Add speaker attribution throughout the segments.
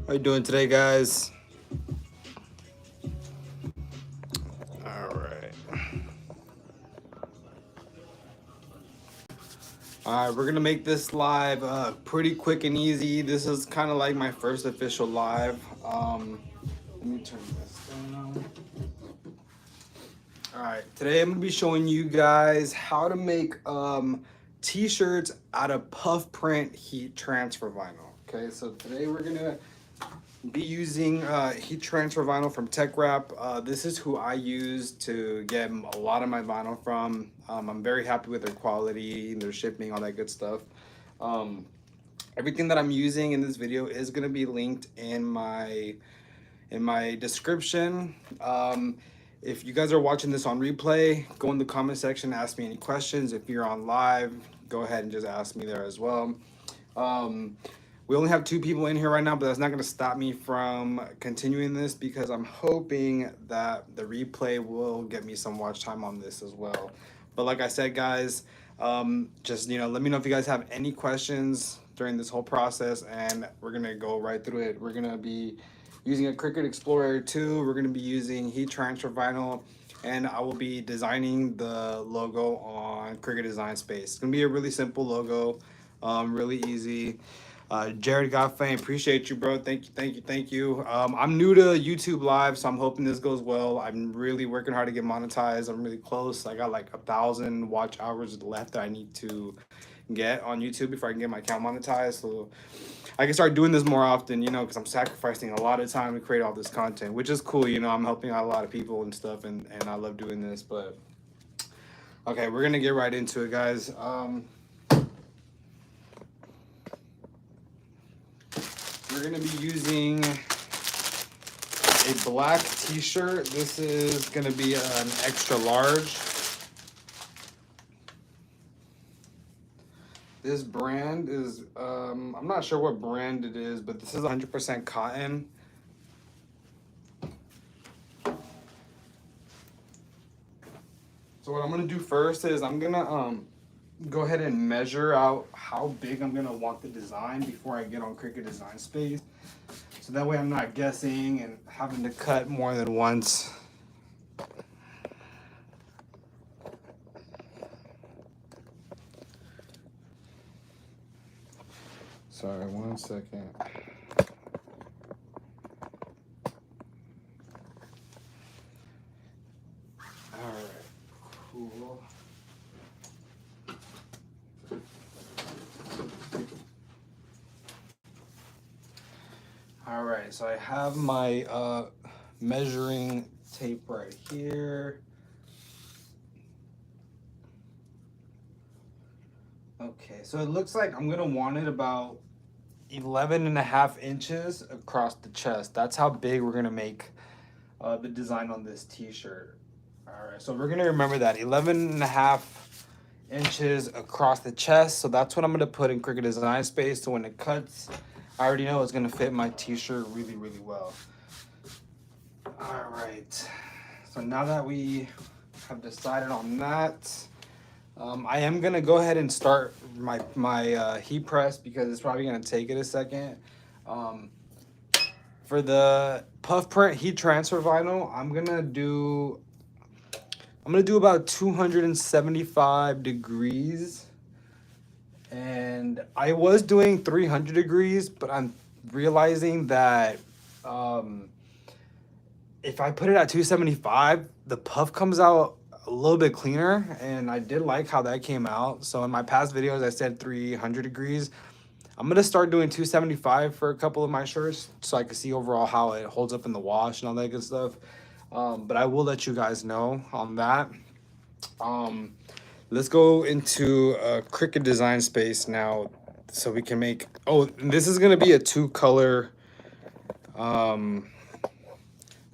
Speaker 1: How you doing today, guys? All right. All right, we're gonna make this live pretty quick and easy. This is kind of like my first official live. Let me turn this down. All right, today I'm gonna be showing you guys how to make t-shirts out of puff print heat transfer vinyl. Okay, so today we're gonna be using heat transfer vinyl from Tech Wrap. This is who I use to get a lot of my vinyl from. I'm very happy with their quality, their shipping, all that good stuff. Everything that I'm using in this video is going to be linked in my description. If you guys are watching this on replay, go in the comment section, ask me any questions. If you're on live, go ahead and just ask me there as well. We only have 2 people in here right now, but that's not going to stop me from continuing this because I'm hoping that the replay will get me some watch time on this as well. But like I said, guys, just, let me know if you guys have any questions during this whole process, and we're going to go right through it. We're going to be using a Cricut Explorer 2. We're going to be using heat transfer vinyl, and I will be designing the logo on Cricut Design Space. It's going to be a really simple logo, really easy. Jared Goffin, appreciate you, bro. Thank you. I'm new to YouTube Live, so I'm hoping this goes well. I'm really working hard to get monetized. I'm really close. I got like 1,000 watch hours left that I need to get on YouTube before I can get my account monetized. So I can start doing this more often, because I'm sacrificing a lot of time to create all this content, which is cool. I'm helping out a lot of people and stuff, and I love doing this. But okay, we're gonna get right into it, guys. We're gonna be using a black t-shirt. This is gonna be an extra large. This brand is, I'm not sure what brand it is, but this is 100% cotton. So what I'm gonna do first is I'm gonna go ahead and measure out how big I'm gonna want the design before I get on Cricut Design Space. So that way I'm not guessing and having to cut more than once. Sorry, 1 second. All right, cool. All right, so I have my measuring tape right here. Okay, so it looks like I'm gonna want it about 11.5 inches across the chest. That's how big we're gonna make the design on this t-shirt. All right, so we're gonna remember that 11.5 inches across the chest. So that's what I'm gonna put in Cricut Design Space. So when it cuts, I already know it's gonna fit my t-shirt really, really well. All right, so now that we have decided on that, I am gonna go ahead and start my heat press because it's probably gonna take it a second. For the puff print heat transfer vinyl, I'm gonna do about 275 degrees. And I was doing 300 degrees, but I'm realizing that if I put it at 275, the puff comes out a little bit cleaner, and I did like how that came out. So in my past videos, I said 300 degrees. I'm gonna start doing 275 for a couple of my shirts so I can see overall how it holds up in the wash and all that good stuff. But I will let you guys know on that. Let's go into Cricut Design Space now so we can make, this is gonna be a 2-color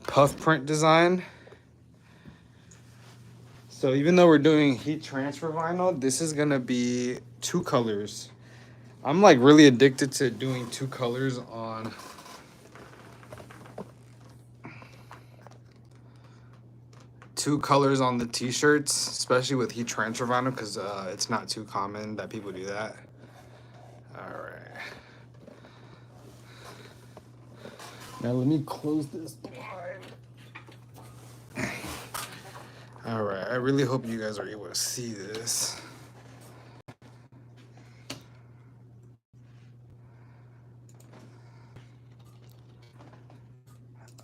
Speaker 1: puff print design. So even though we're doing heat transfer vinyl, this is gonna be 2 colors. I'm like really addicted to doing 2 colors on the t-shirts, especially with heat transfer vinyl, because it's not too common that people do that. All right. Now let me close this blind. All right, I really hope you guys are able to see this.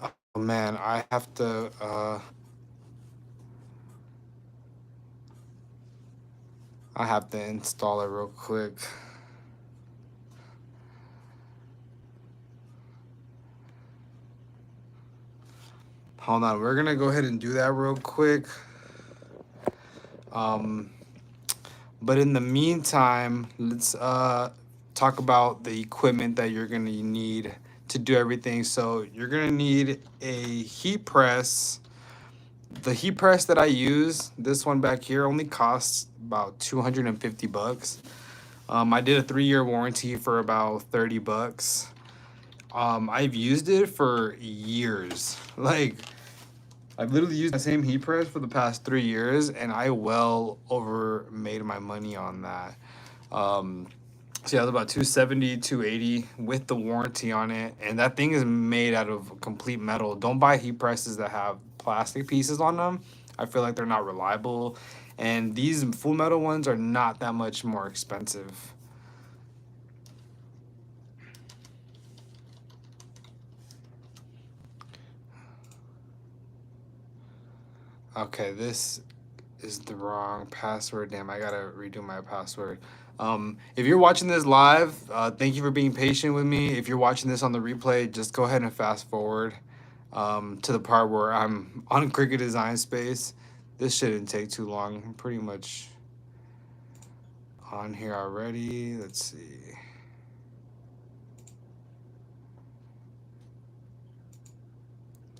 Speaker 1: Oh man, I have to install it real quick. Hold on, we're gonna go ahead and do that real quick. But in the meantime, let's talk about the equipment that you're gonna need to do everything. So you're gonna need a heat press. The heat press that I use, this one back here, only costs about 250 bucks. I did a 3-year warranty for about 30 bucks. I've used it for years. Like, I've literally used the same heat press for the past 3 years, and I well over made my money on that. So yeah, it was about 270, 280 with the warranty on it, and that thing is made out of complete metal. Don't buy heat presses that have plastic pieces on them. I feel like they're not reliable, and these full metal ones are not that much more expensive. Okay, this is the wrong password. Damn, I gotta redo my password. If you're watching this live, thank you for being patient with me. If you're watching this on the replay, just go ahead and fast forward to the part where I'm on Cricut Design Space. This shouldn't take too long. I'm pretty much on here already. Let's see.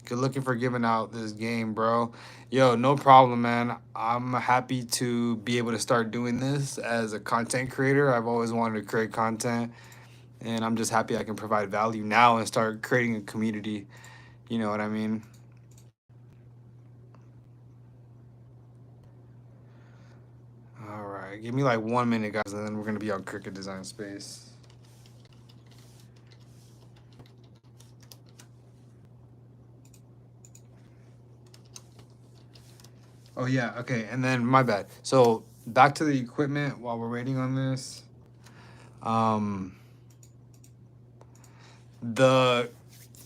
Speaker 1: Good looking for giving out this game, bro. Yo, no problem, man. I'm happy to be able to start doing this as a content creator. I've always wanted to create content, and I'm just happy I can provide value now and start creating a community. You know what I mean? All right, give me like 1 minute, guys, and then we're gonna be on Cricut Design Space. Oh yeah, okay, and then my bad. So back to the equipment while we're waiting on this. The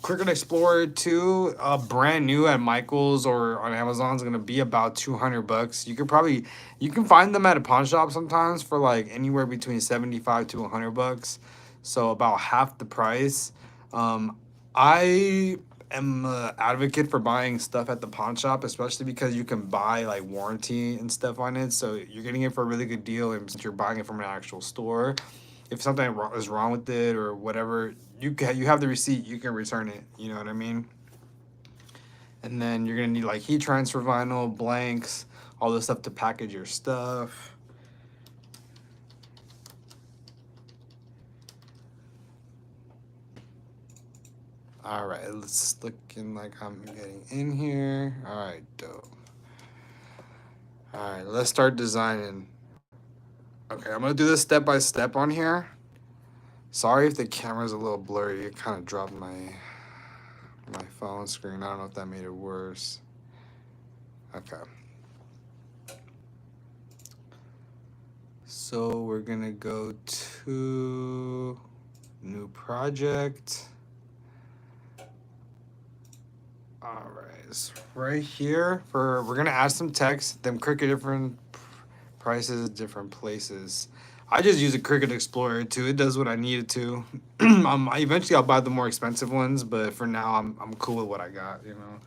Speaker 1: Cricut Explorer 2, brand new at Michael's or on Amazon is gonna be about 200 bucks. You can find them at a pawn shop sometimes for like anywhere between 75 to 100 bucks. So about half the price. I am an advocate for buying stuff at the pawn shop, especially because you can buy like warranty and stuff on it. So you're getting it for a really good deal, and since you're buying it from an actual store, if something is wrong with it or whatever, you have the receipt. You can return it. You know what I mean? And then you're gonna need like heat transfer vinyl, blanks, all this stuff to package your stuff. All right, it's looking like I'm getting in here. All right, dope. All right, let's start designing. Okay, I'm gonna do this step by step on here. Sorry if the camera's a little blurry. It kind of dropped my phone screen. I don't know if that made it worse. Okay. So we're gonna go to new project. All right, it's right here. We're gonna add some text. Them Cricut different prices, different places. I just use a Cricut Explorer too. It does what I need it to. Eventually I'll buy the more expensive ones, but for now I'm cool with what I got. You know.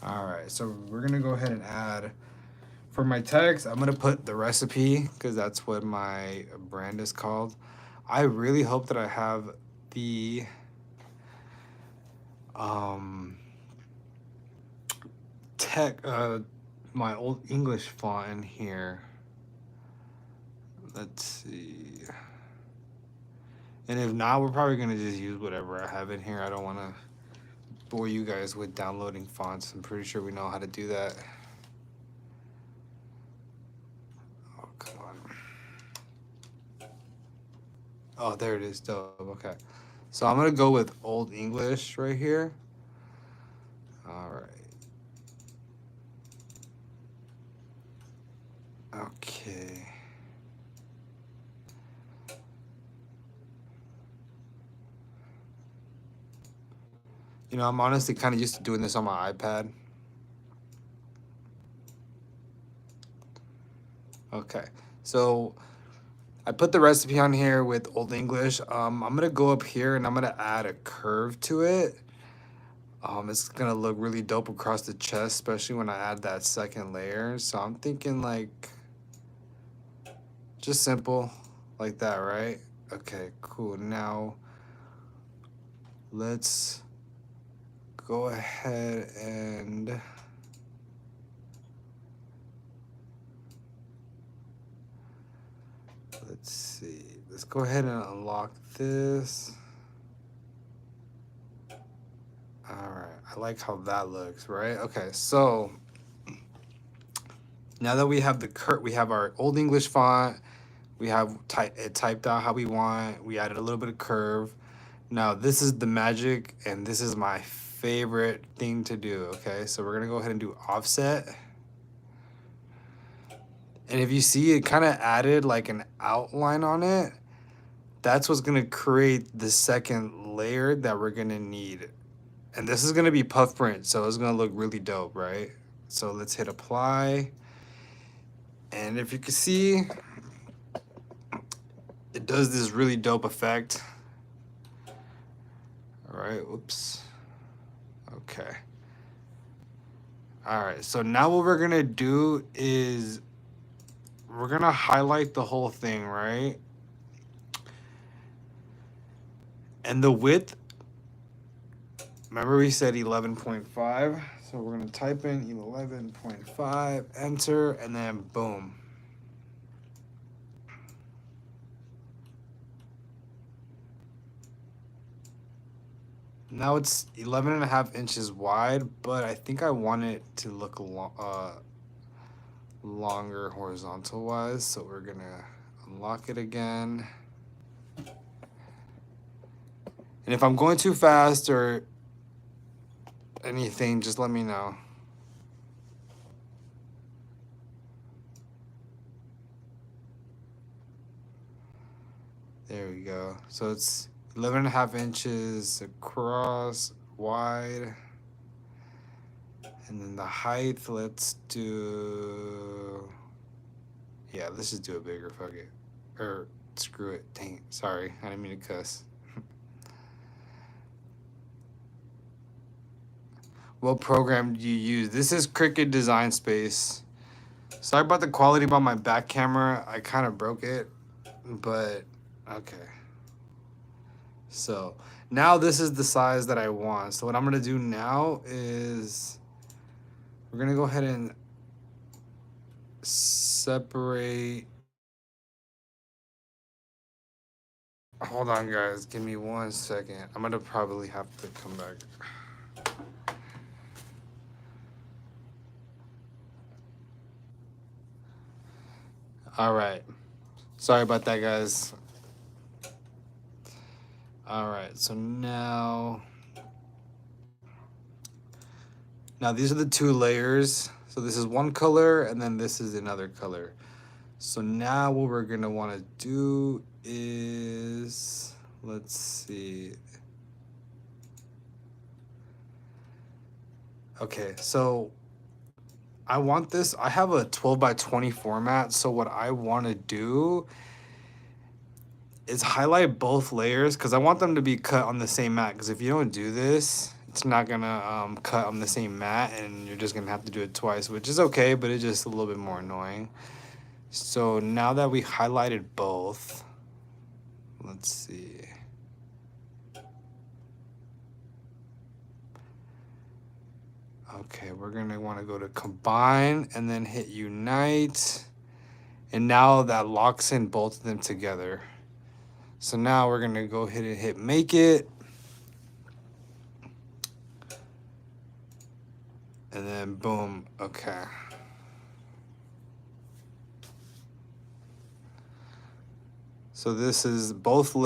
Speaker 1: All right, so we're gonna go ahead and add. For my text, I'm gonna put the recipe because that's what my brand is called. I really hope that I have the my old English font in here. Let's see. And if not, we're probably gonna just use whatever I have in here. I don't want to bore you guys with downloading fonts. I'm pretty sure we know how to do that. Oh, come on. Oh, there it is. Dope. Okay. So I'm gonna go with Old English right here. All right. Okay. You know, I'm honestly kind of used to doing this on my iPad. Okay. So I put the recipe on here with Old English. I'm gonna go up here and I'm gonna add a curve to it. It's gonna look really dope across the chest, especially when I add that second layer. So I'm thinking like just simple like that, right? Okay, cool. Now let's go ahead and let's see. Let's go ahead and unlock this. All right, I like how that looks, right? Okay, so now that we have we have our Old English font, we have it typed out how we want. We added a little bit of curve. Now this is the magic, and this is my favorite thing to do. Okay, so we're gonna go ahead and do offset. And if you see, it kind of added like an outline on it. That's what's gonna create the second layer that we're gonna need. And this is gonna be puff print, so it's gonna look really dope, right? So let's hit apply. And if you can see, it does this really dope effect. All right, oops. Okay. All right, so now what we're gonna do is we're gonna highlight the whole thing, right? And the width, remember we said 11.5, so we're gonna type in 11.5, enter, and then boom. Now it's 11.5 inches wide, but I think I want it to look longer horizontal wise, so we're gonna unlock it again. And if I'm going too fast or anything, just let me know. There we go. So it's 11.5 inches across, wide. And then the height, let's do, yeah, let's just do it bigger, fuck it. Or screw it, dang it, sorry, I didn't mean to cuss. What program do you use? This is Cricut Design Space. Sorry about the quality about my back camera. I kind of broke it, but okay. So now this is the size that I want. So what I'm gonna do now is we're gonna go ahead and separate. Hold on, guys. Give me 1 second. I'm gonna probably have to come back. All right. Sorry about that, guys. All right. So now these are the two layers. So this is one color, and then this is another color. So now what we're gonna want to do is, let's see. Okay, so I want this. I have a 12x20 format. So what I want to do is highlight both layers because I want them to be cut on the same mat. Because if you don't do this, it's not gonna cut on the same mat, and you're just gonna have to do it twice, which is okay, but it's just a little bit more annoying. So now that we highlighted both, let's see. Okay, we're gonna want to go to combine and then hit unite. And now that locks in both of them together. So now we're gonna go ahead and hit make it. And then boom, okay. So this is both of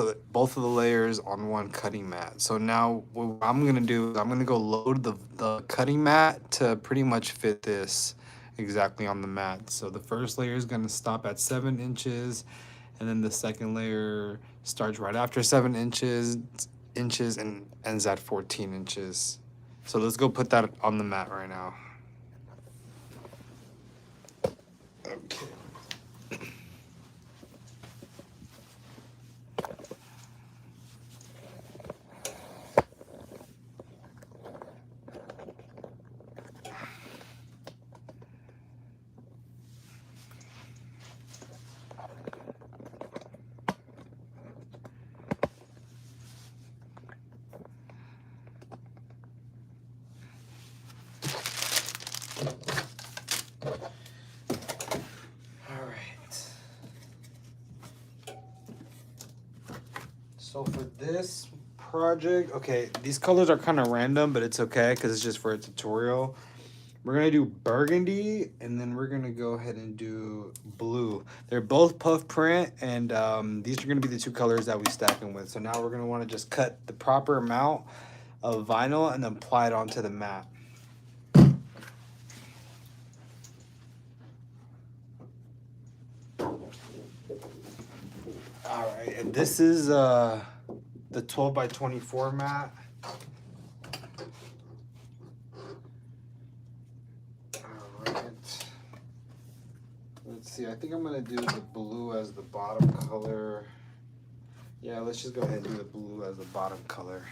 Speaker 1: the layers on one cutting mat. So now what I'm gonna do is I'm gonna go load the cutting mat to pretty much fit this exactly on the mat. So the first layer is gonna stop at 7 inches, and then the second layer starts right after 7 inches and ends at 14 inches. So let's go put that on the mat right now. Okay. So for this project, okay, these colors are kind of random, but it's okay because it's just for a tutorial. We're gonna do burgundy, and then we're gonna go ahead and do blue. They're both puff print, and these are gonna be the two colors that we stack them with. So now we're gonna want to just cut the proper amount of vinyl and then apply it onto the mat. All right, and this is the 12 by 24 mat. All right. Let's see, I think I'm gonna do the blue as the bottom color. Yeah, let's just go ahead and do the blue as the bottom color.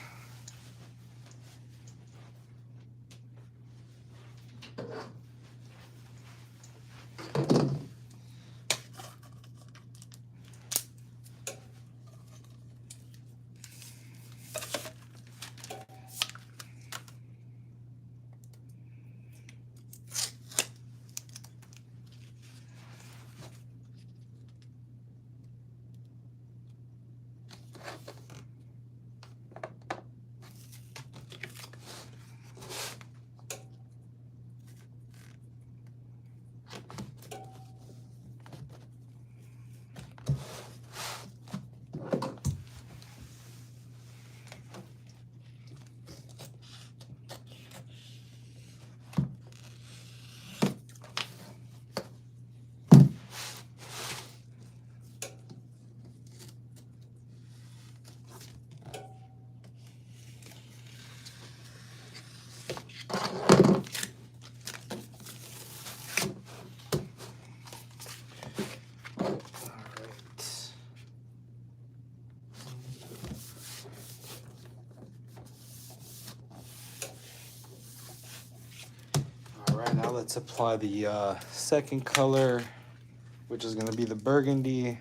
Speaker 1: All right, now let's apply the second color, which is going to be the burgundy.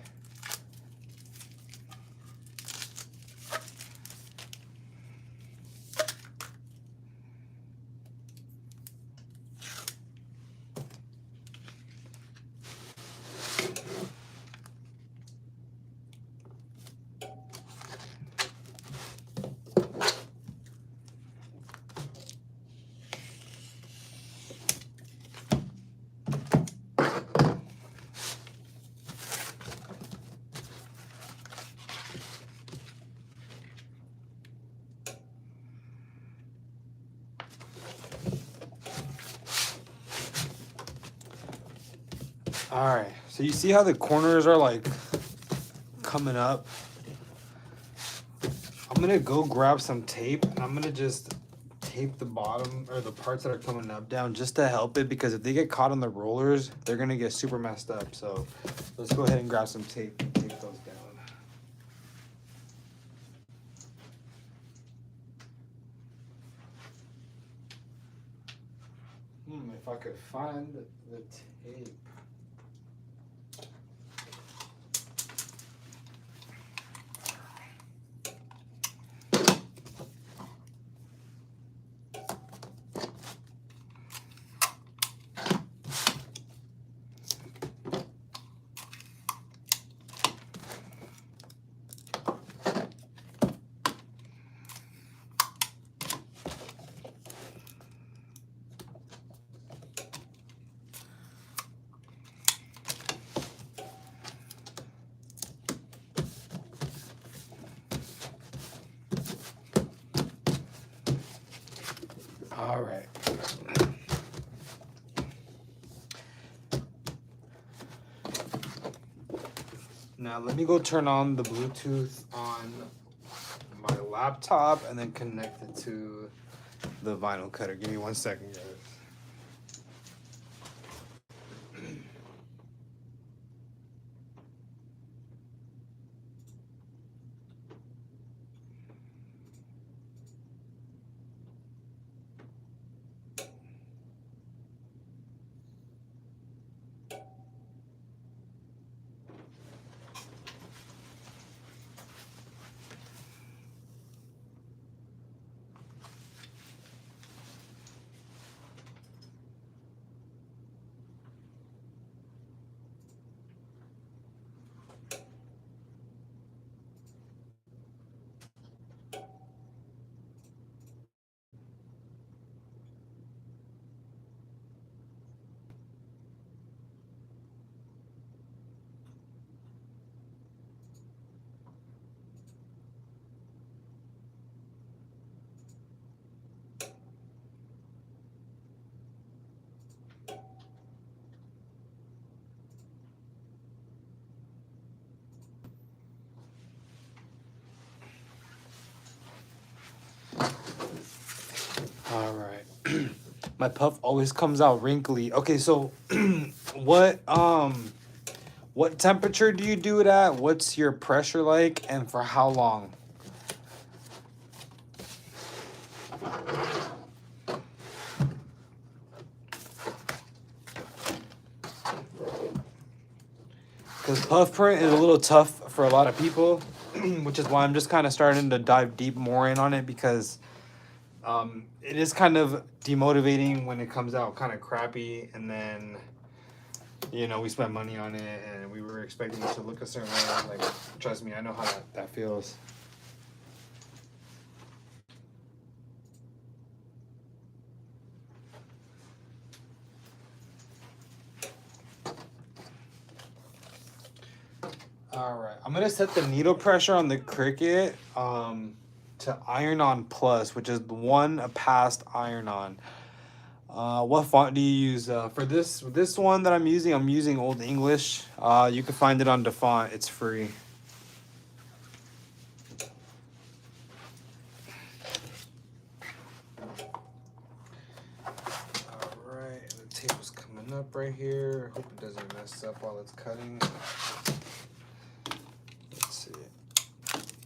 Speaker 1: All right, so you see how the corners are like coming up? I'm gonna go grab some tape and I'm gonna just tape the bottom or the parts that are coming up down just to help it, because if they get caught on the rollers, they're gonna get super messed up. So let's go ahead and grab some tape and tape those down. If I could find the tape. All right. Now let me go turn on the Bluetooth on my laptop and then connect it to the vinyl cutter. Give me 1 second, guys. All right. My puff always comes out wrinkly. Okay, so what temperature do you do it at? What's your pressure like and for how long? Because puff print is a little tough for a lot of people, which is why I'm just kind of starting to dive deep more in on it, because it is kind of demotivating when it comes out kind of crappy, and then, you know, we spent money on it and we were expecting it to look a certain way. Like, trust me, I know how that feels. All right, I'm gonna set the needle pressure on the Cricut to iron-on plus, which is the one past iron-on. What font do you use for this one that I'm using Old English. You can find it on DaFont. It's free. All right, the table's coming up right here. Hope it doesn't mess up while it's cutting. Let's see.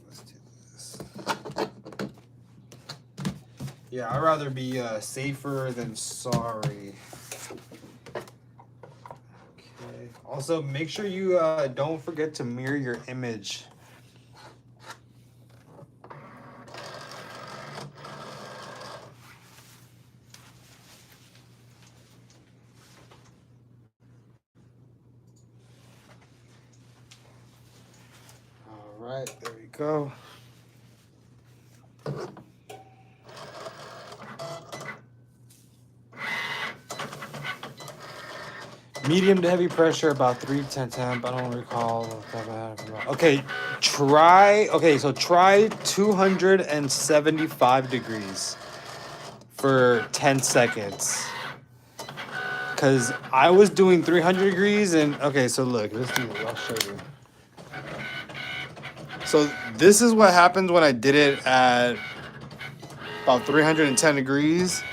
Speaker 1: Let's do this. Yeah, I'd rather be safer than sorry. Okay. Also, make sure you don't forget to mirror your image. All right, there we go. Medium to heavy pressure, about 310 temp. I don't recall. Okay, so try 275 degrees for 10 seconds. Because I was doing 300 degrees and, okay, so look, let's do it. I'll show you. So this is what happens when I did it at about 310 degrees.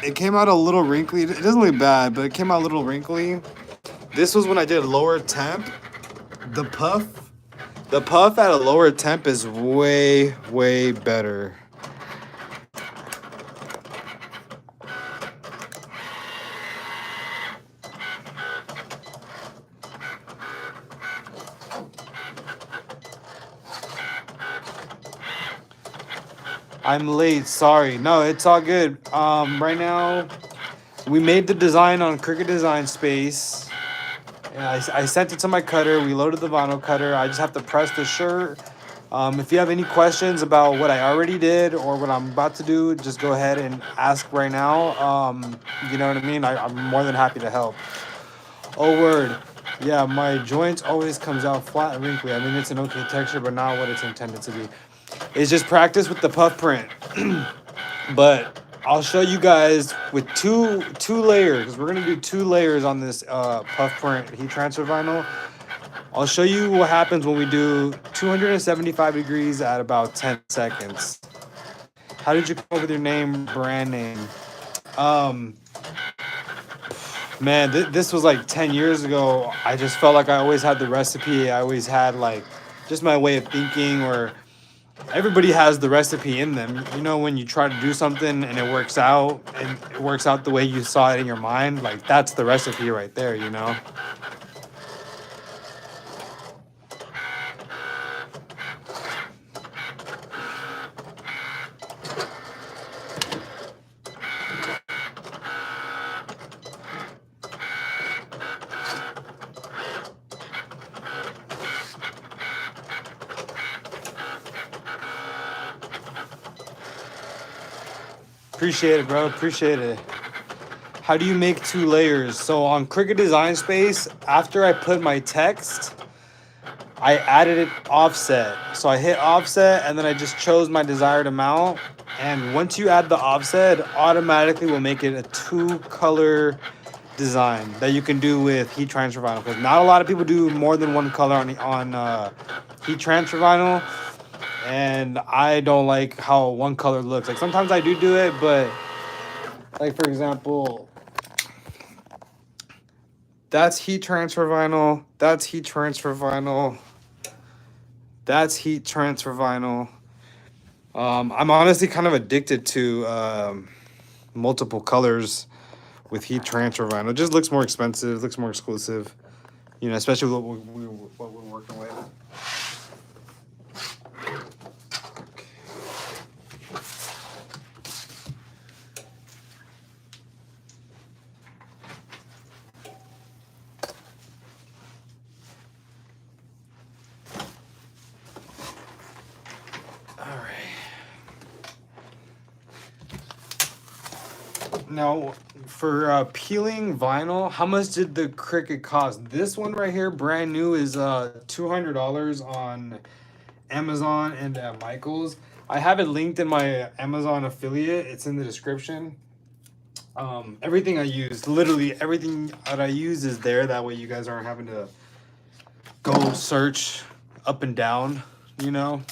Speaker 1: It came out a little wrinkly. It doesn't look bad, but it came out a little wrinkly. This was when I did lower temp. The puff at a lower temp is way, way better. I'm late, sorry. No, it's all good. Right now, we made the design on Cricut Design Space. And I sent it to my cutter. We loaded the vinyl cutter. I just have to press the shirt. If you have any questions about what I already did or what I'm about to do, just go ahead and ask right now. You know what I mean? I'm more than happy to help. Oh, word. Yeah, my joints always comes out flat and wrinkly. I mean, it's an okay texture, but not what it's intended to be. It's just practice with the puff print. But I'll show you guys with two layers, because we're gonna do 2 layers on this puff print heat transfer vinyl. I'll show you what happens when we do 275 degrees at about 10 seconds. How did you come up with your name, brand name? Um, Man, this was like 10 years ago. I just felt like I always had the recipe. I always had like just my way of thinking, or everybody has the recipe in them. You know, when you try to do something and it works out, and it works out the way you saw it in your mind, like that's the recipe right there, you know? Appreciate it, bro. Appreciate it. How do you make 2 layers? So on Cricut Design Space, after I put my text, I added it offset. So I hit offset and then I just chose my desired amount. And once you add the offset, it automatically will make it a 2-color design that you can do with heat transfer vinyl. Because not a lot of people do more than 1 color on heat transfer vinyl. And I don't like how 1 color looks. Like sometimes I do it, but like for example, that's heat transfer vinyl. That's heat transfer vinyl. That's heat transfer vinyl. I'm honestly kind of addicted to multiple colors with heat transfer vinyl. It just looks more expensive, looks more exclusive, you know, especially what we're working with. Now, for peeling vinyl, how much did the Cricut cost? This one right here, brand new, is $200 on Amazon and Michaels. I have it linked in my Amazon affiliate. It's in the description. Everything I use, literally everything that I use is there. That way you guys aren't having to go search up and down, you know?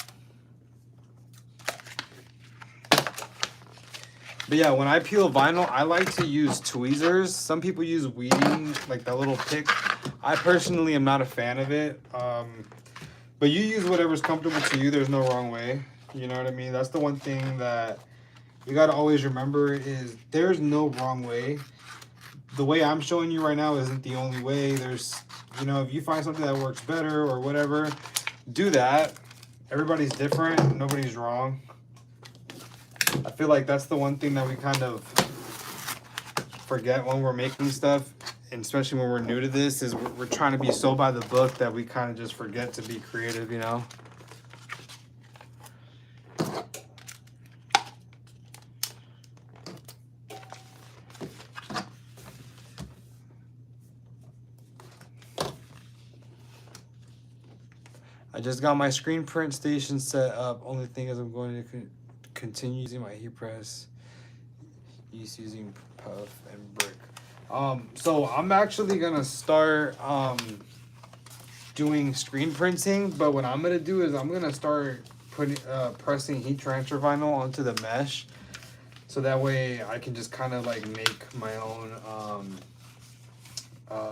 Speaker 1: But yeah, when I peel vinyl, I like to use tweezers. Some people use weeding, like that little pick. I personally am not a fan of it. But you use whatever's comfortable to you. There's no wrong way. You know what I mean? That's the one thing that you got to always remember is there's no wrong way. The way I'm showing you right now isn't the only way. There's, you know, if you find something that works better or whatever, do that. Everybody's different. Nobody's wrong. I feel like that's the one thing that we kind of forget when we're making stuff, and especially when we're new to this, is we're trying to be so by the book that we kind of just forget to be creative, you know? I just got my screen print station set up. Only thing is I'm going to continue using my heat press. Using puff and brick. So I'm actually gonna start doing screen printing, but what I'm gonna do is I'm gonna start putting pressing heat transfer vinyl onto the mesh, so that way I can just kind of like make my own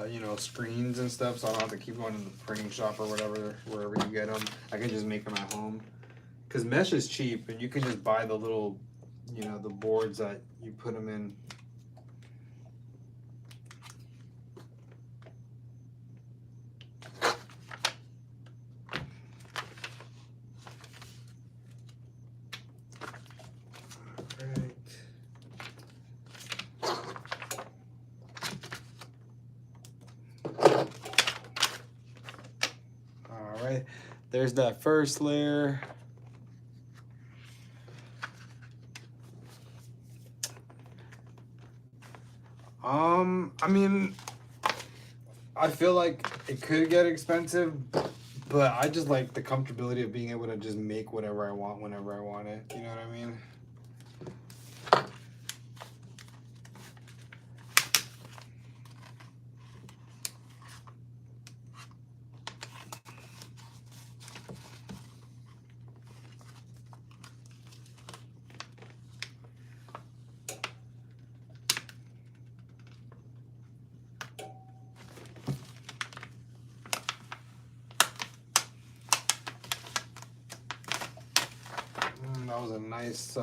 Speaker 1: you know, screens and stuff, so I don't have to keep going to the printing shop or whatever, wherever you get them. I can just make them at home. Because mesh is cheap, and you can just buy the little, you know, the boards that you put them in. All right, there's that first layer. I mean, I feel like it could get expensive, but I just like the comfortability of being able to just make whatever I want whenever I want it. You know what I mean? That was a nice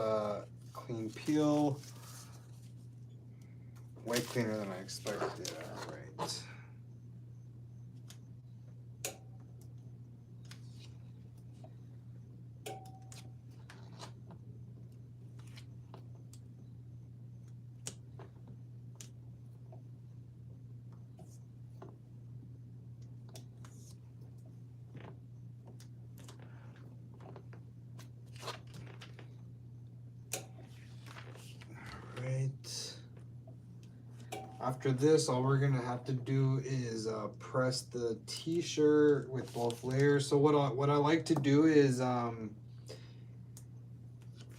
Speaker 1: clean peel. Way cleaner than I expected. All right. After this, all we're gonna have to do is press the t-shirt with both layers. So what I like to do is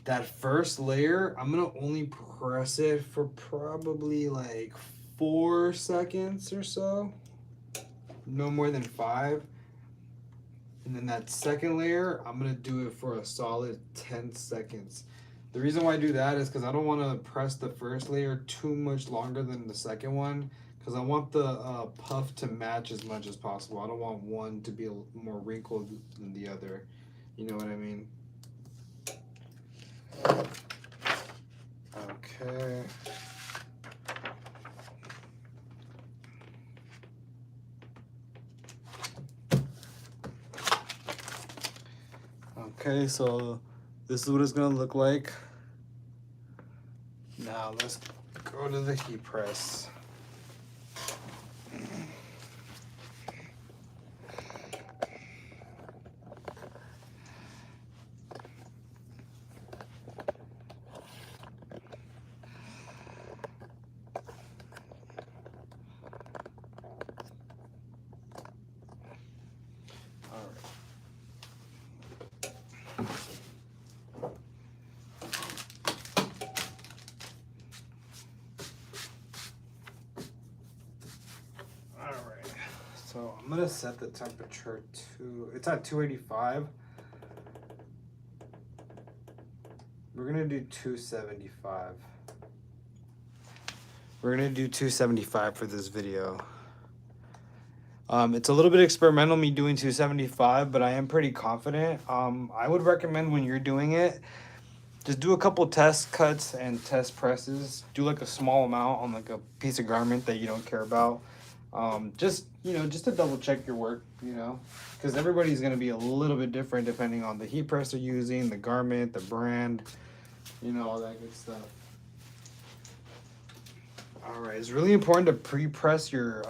Speaker 1: that first layer, I'm gonna only press it for probably like 4 seconds or so, no more than 5. And then that second layer, I'm gonna do it for a solid 10 seconds. The reason why I do that is because I don't want to press the first layer too much longer than the second one, because I want the puff to match as much as possible. I don't want one to be more wrinkled than the other. You know what I mean? Okay. Okay, so this is what it's gonna look like. Now let's go to the heat press. So I'm gonna set the temperature to, it's at 285. We're gonna do 275. We're gonna do 275 for this video. It's a little bit experimental me doing 275, but I am pretty confident. I would recommend when you're doing it, just do a couple test cuts and test presses. Do like a small amount on like a piece of garment that you don't care about. Just to double check your work, because everybody's going to be a little bit different depending on the heat press they're using, the garment, the brand, all that good stuff. All right, it's really important to pre-press your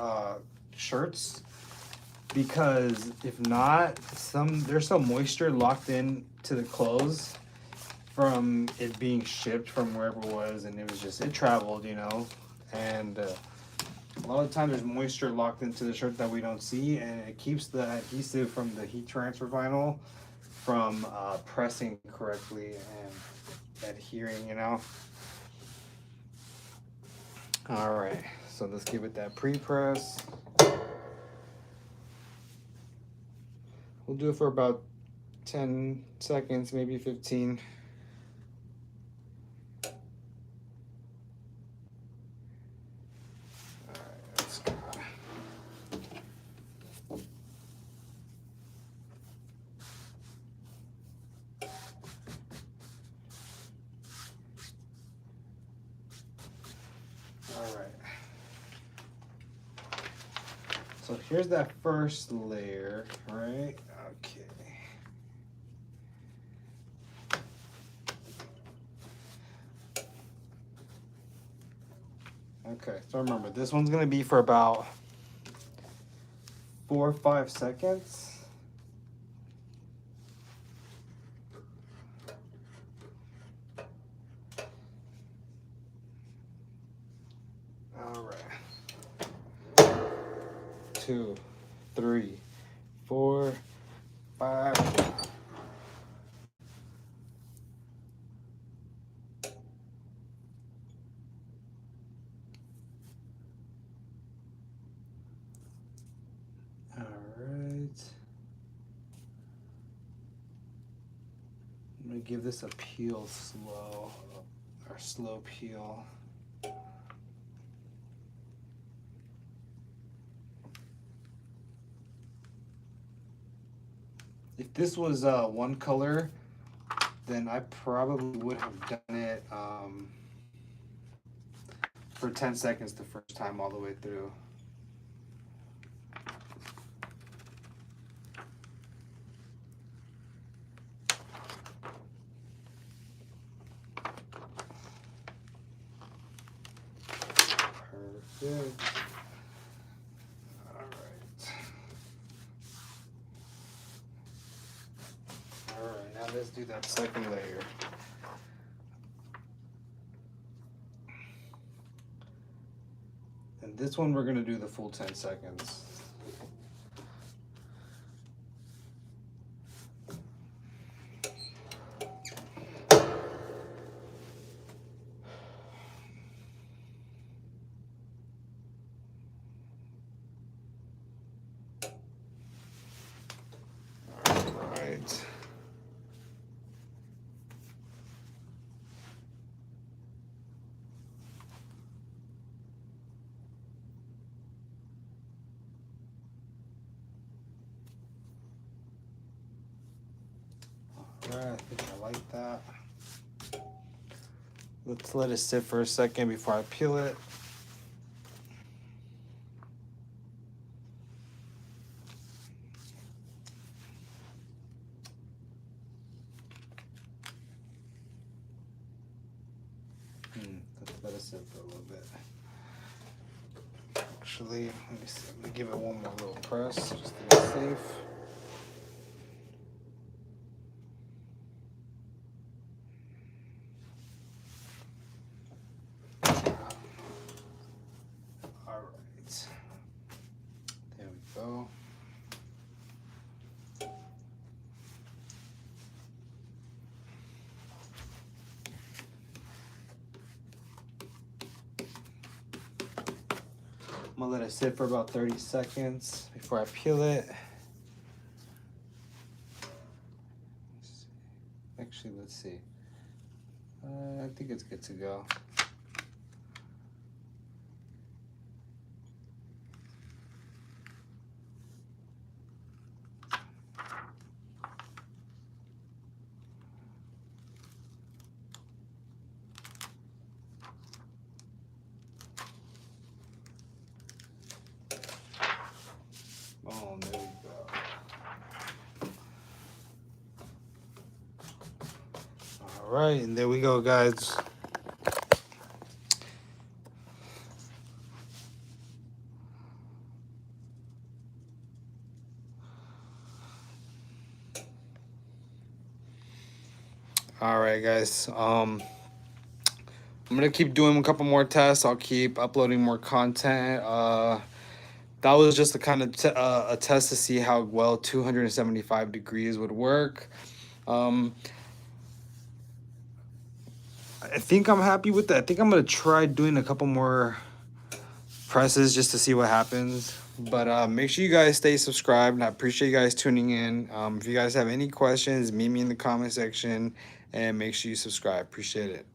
Speaker 1: shirts, because if not, there's some moisture locked in to the clothes from it being shipped from wherever it was, and it traveled, and a lot of times there's moisture locked into the shirt that we don't see, and it keeps the adhesive from the heat transfer vinyl from pressing correctly and adhering, All right, so let's give it that pre-press. We'll do it for about 10 seconds, maybe 15. So here's that first layer, right? Okay. Okay, so remember, this one's gonna be for about 4 or 5 seconds. All right. 2, 3, 4, 5. All right. I'm gonna give this a peel slow, or slow peel. If this was one color, then I probably would have done it for 10 seconds the first time all the way through. Perfect. Alright, now let's do that second layer. And this one we're going to do the full 10 seconds. Alright. Alright, I think I like that. Let's let it sit for a second before I peel it. Let's let it sit for a little bit. Actually, let me see. Let me give it one more little press just to be safe. Alright. There we go. I'm gonna let it sit for about 30 seconds before I peel it. Actually, let's see. I think it's good to go. Oh, there we go. All right, and there we go, guys. All right, guys. I'm gonna keep doing a couple more tests. I'll keep uploading more content. That was just a kind of a test to see how well 275 degrees would work. I think I'm happy with that. I think I'm gonna try doing a couple more presses just to see what happens. But make sure you guys stay subscribed, and I appreciate you guys tuning in. If you guys have any questions, meet me in the comment section, and make sure you subscribe. Appreciate it.